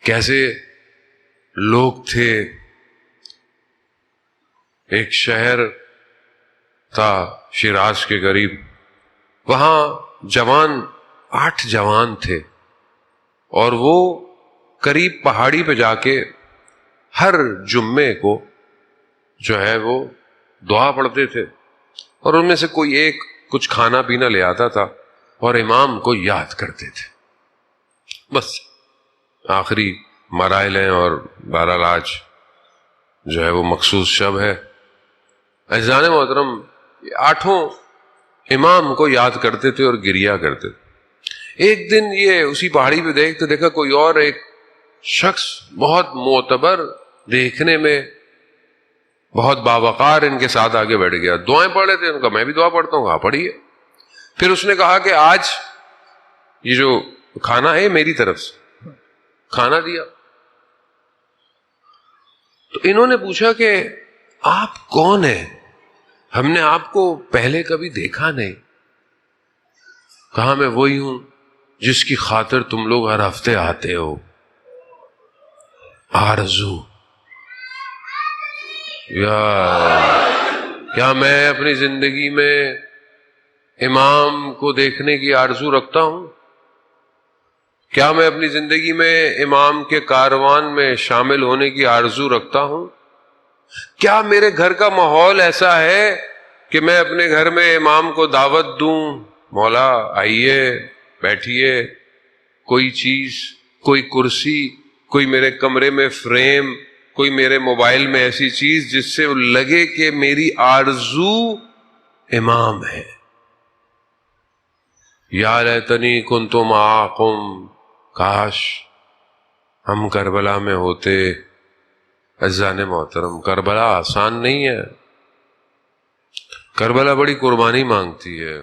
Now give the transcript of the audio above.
کیسے لوگ تھے. ایک شہر تھا شیراز کے قریب، وہاں 8 جوان تھے، اور وہ قریب پہاڑی پہ جا کے ہر جمعے کو جو ہے وہ دعا پڑھتے تھے، اور ان میں سے کوئی ایک کچھ کھانا پینا لے آتا تھا اور امام کو یاد کرتے تھے. بس آخری مراحل ہیں، اور بہرحال آج جو ہے وہ مخصوص شب ہے. عزیزان محترم، 8 امام کو یاد کرتے تھے اور گریا کرتے تھے. ایک دن یہ اسی پہاڑی پہ دیکھا کوئی اور ایک شخص بہت معتبر، دیکھنے میں بہت باوقار، ان کے ساتھ آگے بیٹھ گیا. دعائیں پڑھ رہے تھے، ان کا میں بھی دعا پڑھتا ہوں. کہا پڑھیے. پھر اس نے کہا کہ آج یہ جو کھانا ہے میری طرف سے، کھانا دیا. تو انہوں نے پوچھا کہ آپ کون ہیں؟ ہم نے آپ کو پہلے کبھی دیکھا نہیں. کہا میں وہی ہوں جس کی خاطر تم لوگ ہر ہفتے آتے ہو. آرزو. کیا میں اپنی زندگی میں امام کو دیکھنے کی آرزو رکھتا ہوں؟ کیا میں اپنی زندگی میں امام کے کاروان میں شامل ہونے کی آرزو رکھتا ہوں؟ کیا میرے گھر کا ماحول ایسا ہے کہ میں اپنے گھر میں امام کو دعوت دوں، مولا آئیے بیٹھیے، کوئی چیز، کوئی کرسی، کوئی میرے کمرے میں فریم، کوئی میرے موبائل میں ایسی چیز جس سے لگے کہ میری آرزو امام ہے. یا لیتنی کنت معکم، کاش ہم کربلا میں ہوتے. عزیزان محترم، کربلا آسان نہیں ہے. کربلا بڑی قربانی مانگتی ہے.